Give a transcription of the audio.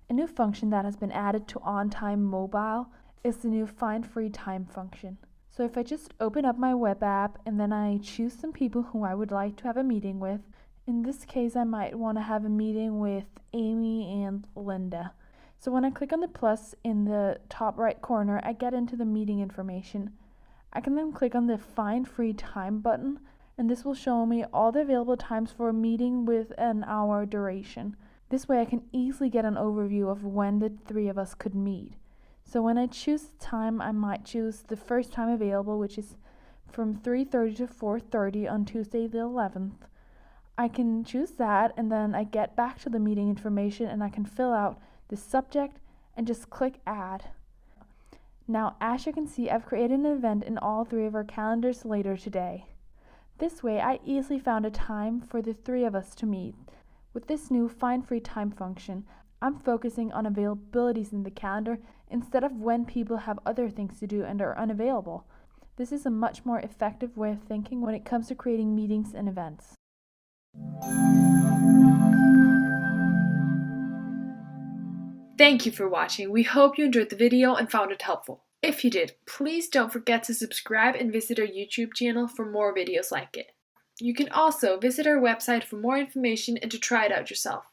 A new function that has been added to OnTime Mobile is the new Find Free Time function. So if I just open up my web app and then I choose some people who I would like to have a meeting with, in this case I might want to have a meeting with Amy and Linda. So when I click on the plus in the top right corner, I get into the meeting information. I can then click on the Find Free Time button, and this will show me all the available times for a meeting with an hour duration. This way I can easily get an overview of when the three of us could meet. So when I choose the time, I might choose the first time available, which is from 3:30 to 4:30 on Tuesday the 11th. I can choose that, and then I get back to the meeting information and I can fill out the subject and just click add. Now, as you can see, I've created an event in all three of our calendars later today. This way I easily found a time for the three of us to meet. With this new Find Free Time function, I'm focusing on availabilities in the calendar instead of when people have other things to do and are unavailable. This is a much more effective way of thinking when it comes to creating meetings and events. Thank you for watching. We hope you enjoyed the video and found it helpful. If you did, please don't forget to subscribe and visit our YouTube channel for more videos like it. You can also visit our website for more information and to try it out yourself.